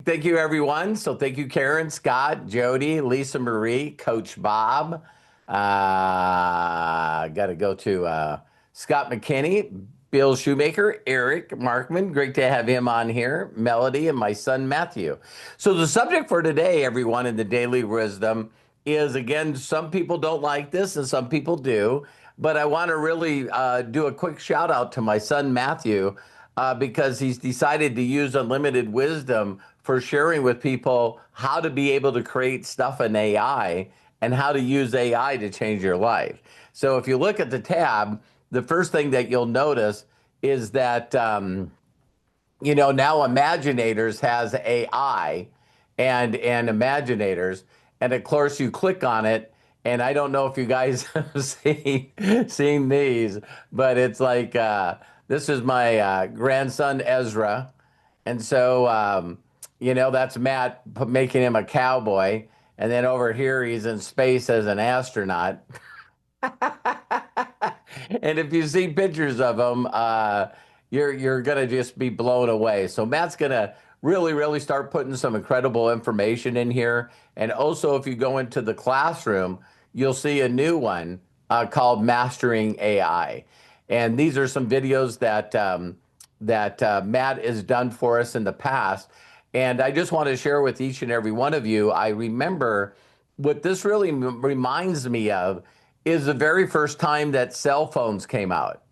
thank you, everyone. So thank you, Karen, Scott, Jody, Lisa Marie, Coach Bob. Got to go to Scott McKinney, Bill Shoemaker, Eric Markman. Great to have him on here. Melody and my son Matthew. So the subject for today, everyone, in the Daily Wisdom is again, some people don't like this and some people do. But I want to really do a quick shout out to my son Matthew because he's decided to use unlimited wisdom for sharing with people how to be able to create stuff in AI and how to use AI to change your life. So if you look at the tab, the first thing that you'll notice is that now Imaginators has AI and Imaginators, and of course you click on it, and I don't know if you guys have seen these, but it's like this is my grandson Ezra, and so that's Matt making him a cowboy, and then over here he's in space as an astronaut. And if you see pictures of him, you're gonna just be blown away. So Matt's gonna really start putting some incredible information in here. And also, if you go into the classroom, you'll see a new one called Mastering AI. And these are some videos that Matt has done for us in the past. And I just want to share with each and every one of you. I remember what this really reminds me of is the very first time that cell phones came out.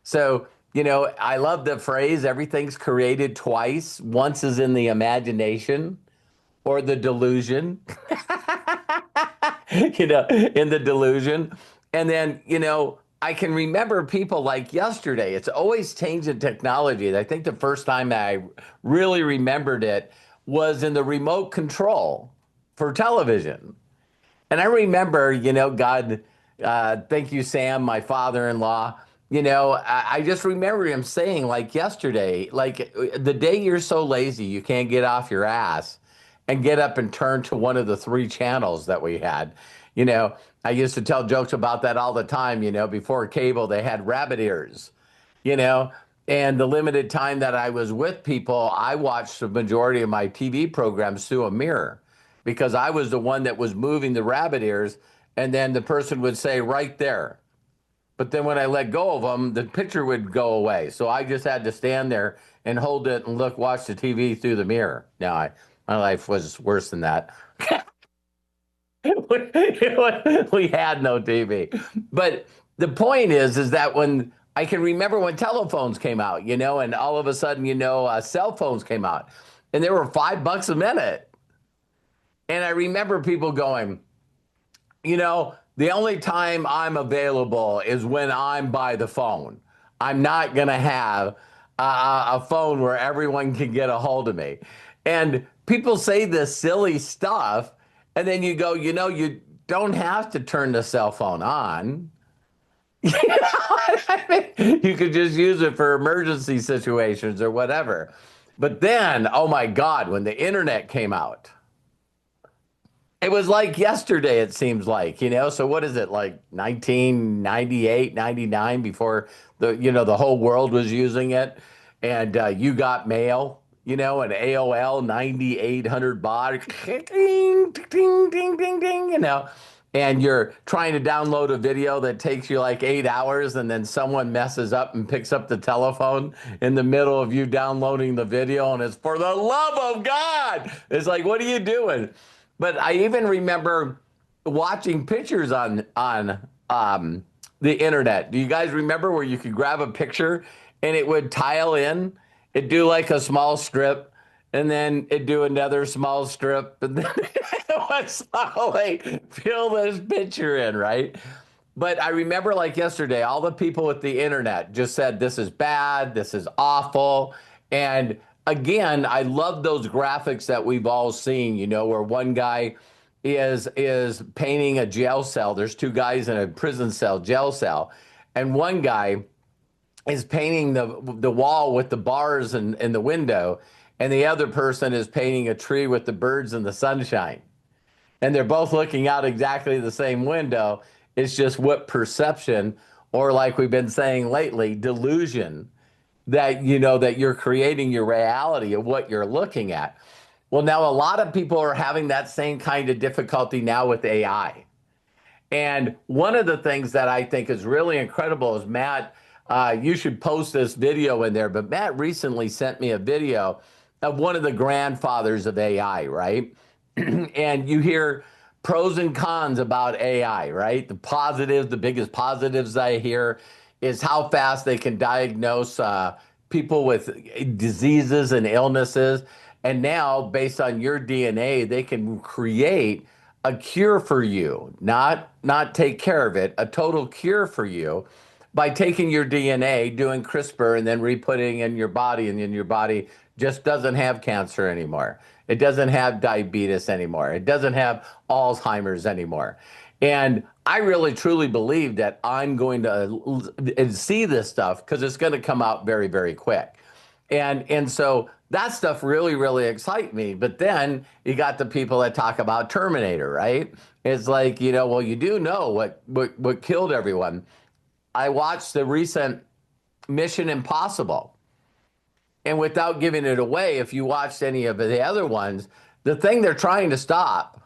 So, I love the phrase, everything's created twice. Once is in the imagination or the delusion, in the delusion. And then, I can remember people like yesterday. It's always changing technology. I think the first time I really remembered it was in the remote control for television. And I remember, God, thank you, Sam, my father-in-law. I just remember him saying, like yesterday, like the day you're so lazy you can't get off your ass and get up and turn to one of the three channels that we had. I used to tell jokes about that all the time. Before cable, they had rabbit ears, and the limited time that I was with people, I watched the majority of my TV programs through a mirror because I was the one that was moving the rabbit ears. And then the person would say right there. But then when I let go of them, the picture would go away. So I just had to stand there and hold it and watch the TV through the mirror. Now, my life was worse than that. We had no TV. But the point is that when I can remember when telephones came out, and all of a sudden, cell phones came out and they were $5 a minute. And I remember people going, the only time I'm available is when I'm by the phone. I'm not going to have a phone where everyone can get a hold of me. And people say this silly stuff, and then you go, you don't have to turn the cell phone on. You could just use it for emergency situations or whatever. But then, oh my God, when the internet came out, it was like yesterday, it seems like, so what is it, like 1998, 99 before the whole world was using it. And you got mail, and AOL 9800 baud, ding, ding, ding, ding, ding, and you're trying to download a video that takes you like 8 hours and then someone messes up and picks up the telephone in the middle of you downloading the video. And it's for the love of God. It's like, what are you doing? But I even remember watching pictures on the internet. Do you guys remember where you could grab a picture and it would tile in? It'd do like a small strip, and then it'd do another small strip, and then it would slowly fill this picture in, right? But I remember like yesterday, all the people with the internet just said, this is bad, this is awful. And again, I love those graphics that we've all seen, where one guy is painting a jail cell. There's two guys in a prison cell, jail cell, and one guy is painting the wall with the bars in the window, and the other person is painting a tree with the birds and the sunshine. And they're both looking out exactly the same window. It's just what perception, or like we've been saying lately, delusion, that that you're creating your reality of what you're looking at. Well, now a lot of people are having that same kind of difficulty now with AI. And one of the things that I think is really incredible is Matt, you should post this video in there, but Matt recently sent me a video of one of the grandfathers of AI, right? And you hear pros and cons about AI, right? The positives, the biggest positives I hear is how fast they can diagnose people with diseases and illnesses. And now, based on your DNA, they can create a cure for you, not take care of it, a total cure for you by taking your DNA, doing CRISPR, and then re-putting in your body, and then your body just doesn't have cancer anymore. It doesn't have diabetes anymore. It doesn't have Alzheimer's anymore. And I really truly believe that I'm going to see this stuff because it's going to come out very, very quick. And so that stuff really, really excites me. But then you got the people that talk about Terminator, right? It's like, well, you do know what killed everyone. I watched the recent Mission Impossible. And without giving it away, if you watched any of the other ones, the thing they're trying to stop,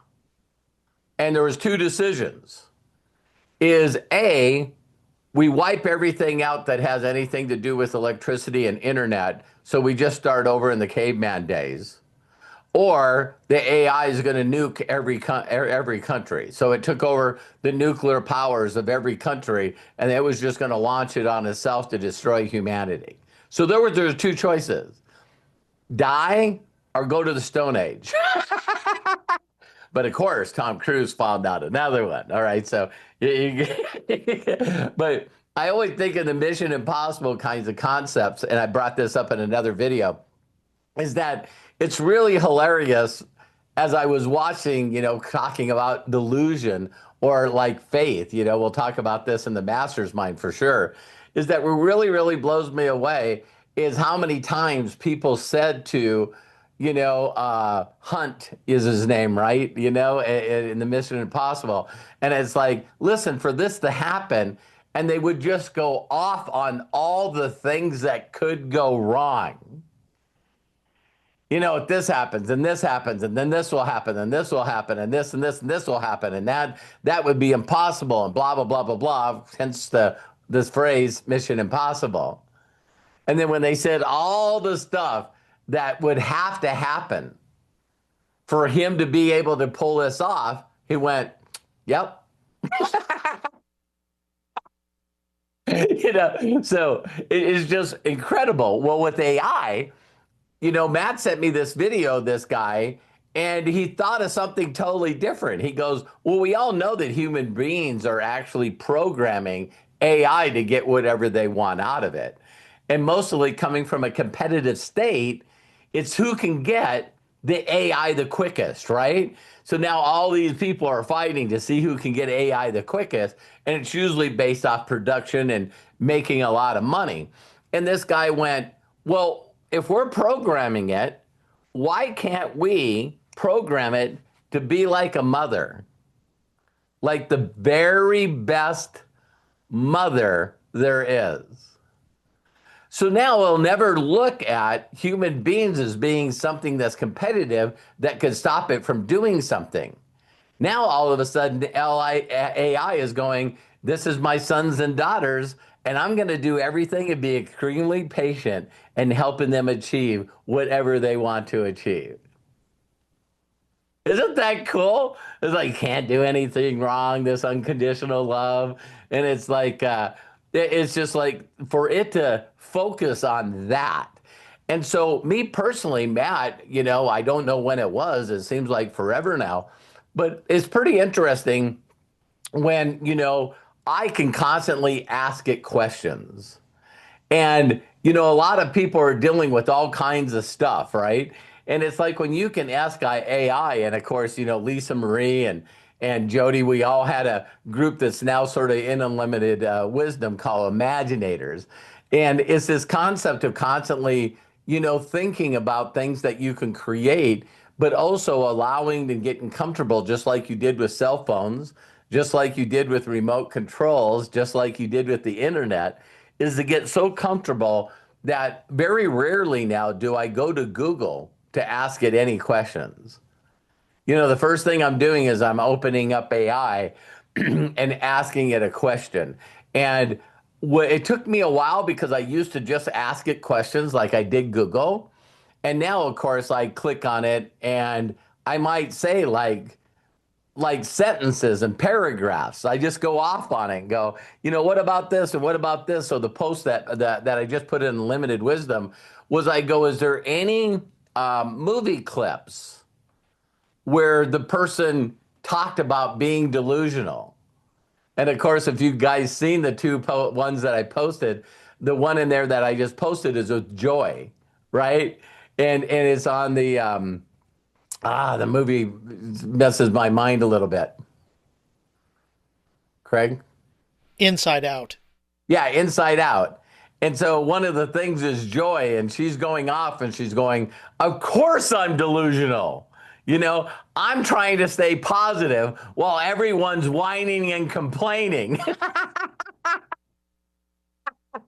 and there was two decisions, is A, we wipe everything out that has anything to do with electricity and internet, so we just start over in the caveman days. Or the AI is going to nuke every country. So it took over the nuclear powers of every country, and it was just going to launch it on itself to destroy humanity. So there were two choices: die or go to the Stone Age. But of course, Tom Cruise found out another one. All right, so but I always think of the Mission Impossible kinds of concepts, and I brought this up in another video, is that it's really hilarious as I was watching, talking about delusion or like faith, we'll talk about this in the master's mind for sure, is that what really, really blows me away is how many times people said to, Hunt is his name, right? In the Mission Impossible. And it's like, listen, for this to happen, and they would just go off on all the things that could go wrong. If this happens and this happens and then this will happen and this will happen and this and this and this will happen and that would be impossible and blah blah blah blah blah. Hence this phrase Mission Impossible. And then when they said all the stuff that would have to happen for him to be able to pull this off, he went, "Yep." So it is just incredible. Well, with AI. Matt sent me this video, this guy, and he thought of something totally different. He goes, well, we all know that human beings are actually programming AI to get whatever they want out of it. And mostly coming from a competitive state, it's who can get the AI the quickest, right? So now all these people are fighting to see who can get AI the quickest, and it's usually based off production and making a lot of money. And this guy went, well, if we're programming it, why can't we program it to be like a mother? Like the very best mother there is. So now we'll never look at human beings as being something that's competitive that could stop it from doing something. Now all of a sudden AI is going, this is my sons and daughters, and I'm going to do everything and be extremely patient and helping them achieve whatever they want to achieve. Isn't that cool? It's like, can't do anything wrong, this unconditional love. And it's like, it's just like for it to focus on that. And so, me personally, Matt, I don't know when it was, it seems like forever now, but it's pretty interesting when, I can constantly ask it questions. And, a lot of people are dealing with all kinds of stuff, right? And it's like when you can ask AI, and of course, Lisa Marie and Jody, we all had a group that's now sort of in unlimited wisdom called Imaginators. And it's this concept of constantly, thinking about things that you can create, but also allowing and getting comfortable, just like you did with cell phones, just like you did with remote controls, just like you did with the internet, is to get so comfortable that very rarely now do I go to Google to ask it any questions. The first thing I'm doing is I'm opening up AI and asking it a question. And it took me a while because I used to just ask it questions like I did Google. And now, of course, I click on it and I might say like sentences and paragraphs. I just go off on it and go, what about this and what about this? So the post that I just put in Limited Wisdom was I go, is there any movie clips where the person talked about being delusional? And of course, if you guys seen the two ones that I posted, the one in there that I just posted is with Joy, right? And it's on the movie messes my mind a little bit. Craig? Inside Out. Yeah, Inside Out. And so one of the things is Joy, and she's going off and she's going, of course I'm delusional. I'm trying to stay positive while everyone's whining and complaining.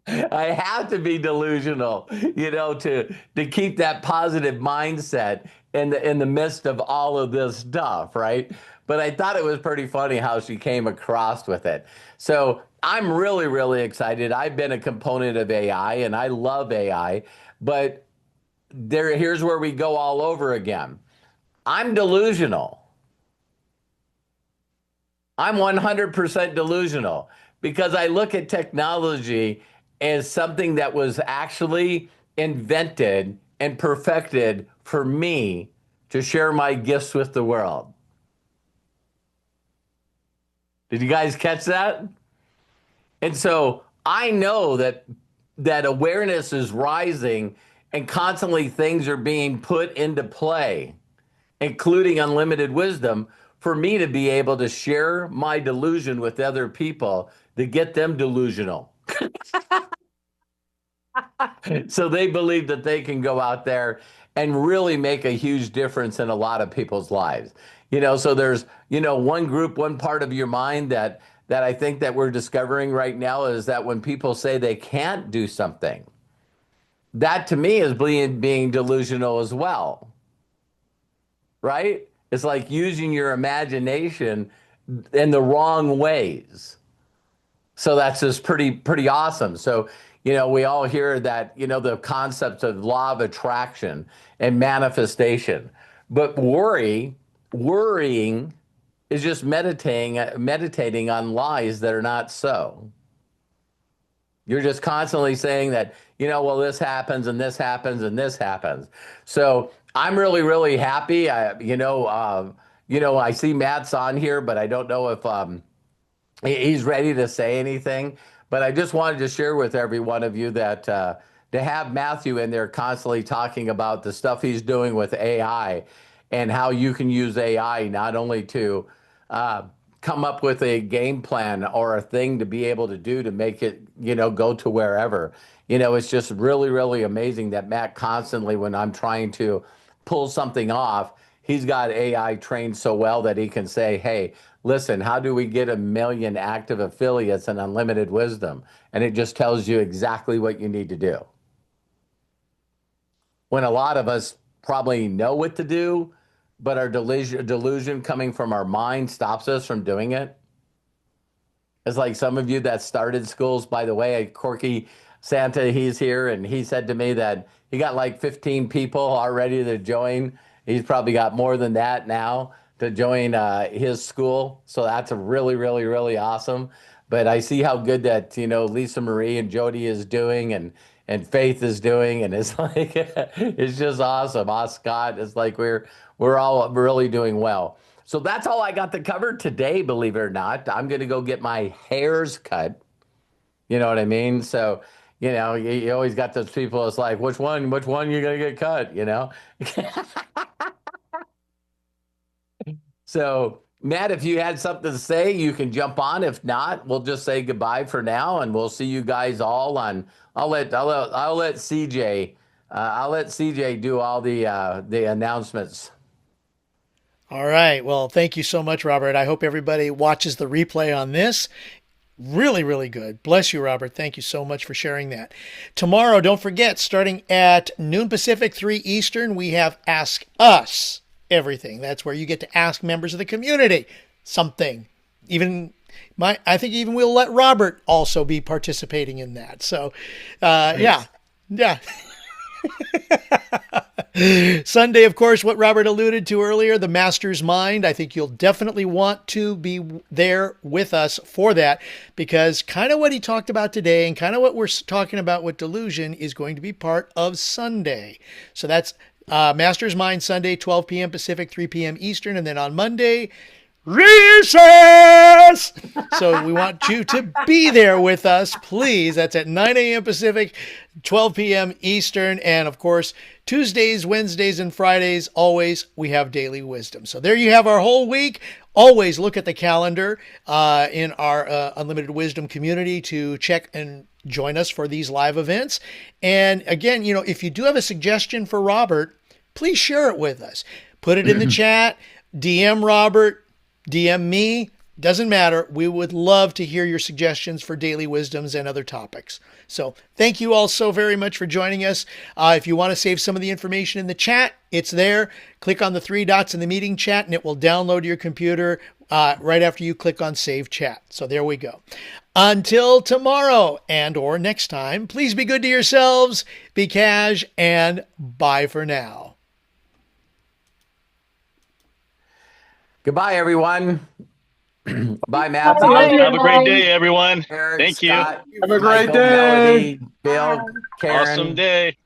I have to be delusional, to keep that positive mindset in the midst of all of this stuff, right? But I thought it was pretty funny how she came across with it. So I'm really, really excited. I've been a component of AI and I love AI, but here's where we go all over again. I'm delusional. I'm 100% delusional because I look at technology as something that was actually invented and perfected for me to share my gifts with the world. Did you guys catch that? And so I know that awareness is rising and constantly things are being put into play, including unlimited wisdom, for me to be able to share my delusion with other people to get them delusional. So they believe that they can go out there and really make a huge difference in a lot of people's lives. So there's, one group, one part of your mind that I think that we're discovering right now is that when people say they can't do something, that to me is being delusional as well. Right? It's like using your imagination in the wrong ways. So that's just pretty awesome. So, we all hear that, the concepts of law of attraction and manifestation. But worrying is just meditating on lies that are not so. You're just constantly saying that, well, this happens and this happens and this happens. So I'm really, really happy. I see Matt's on here, but I don't know if he's ready to say anything. But I just wanted to share with every one of you that to have Matthew in there constantly talking about the stuff he's doing with AI and how you can use AI not only to come up with a game plan or a thing to be able to do to make it, go to wherever. It's just really, really amazing that Matt constantly, when I'm trying to pull something off, he's got AI trained so well that he can say, hey, listen, how do we get 1 million active affiliates and unlimited wisdom? And it just tells you exactly what you need to do. When a lot of us probably know what to do, but our delusion coming from our mind stops us from doing it. It's like some of you that started schools, by the way, Corky Santa, he's here, and he said to me that he got like 15 people already to join. He's probably got more than that now to join his school. So that's a really, really, really awesome. But I see how good that, Lisa Marie and Jody is doing and Faith is doing. And it's like, it's just awesome. Scott, it's like we're all really doing well. So that's all I got to cover today, believe it or not. I'm going to go get my hairs cut. You know what I mean? So, you always got those people. It's like, which one you going to get cut, So, Matt, if you had something to say, you can jump on. If not, we'll just say goodbye for now, and we'll see you guys all on. I'll let CJ. I'll let CJ do all the announcements. All right. Well, thank you so much, Robert. I hope everybody watches the replay on this. Really, really good. Bless you, Robert. Thank you so much for sharing that. Tomorrow, don't forget, starting at noon Pacific, 3 Eastern, we have Ask Us Everything. That's where you get to ask members of the community something. I think even we'll let Robert also be participating in that. So, yeah. Sunday, of course, what Robert alluded to earlier, the Master's Mind. I think you'll definitely want to be there with us for that, because kind of what he talked about today and kind of what we're talking about with delusion is going to be part of Sunday. So that's Master's Mind Sunday, 12 p.m. Pacific, 3 p.m. Eastern. And then on Monday, recess. So we want you to be there with us, please. That's at 9 a.m. Pacific, 12 p.m. Eastern. And of course, Tuesdays, Wednesdays, and Fridays, always we have Daily Wisdom. So there you have our whole week. Always look at the calendar in our Unlimited Wisdom community to check and join us for these live events. And again, if you do have a suggestion for Robert, please share it with us. Put it in the chat, DM Robert, DM me, doesn't matter. We would love to hear your suggestions for daily wisdoms and other topics. So thank you all so very much for joining us. If you want to save some of the information in the chat, it's there. Click on the 3 dots in the meeting chat and it will download to your computer right after you click on Save Chat. So there we go. Until tomorrow and or next time, please be good to yourselves, be cash, and bye for now. Goodbye, everyone. Bye, Matthew. Have a great day, everyone. Eric, Thank you. Scott, Have a great Michael, day. Melody, Bill, Karen. Awesome day.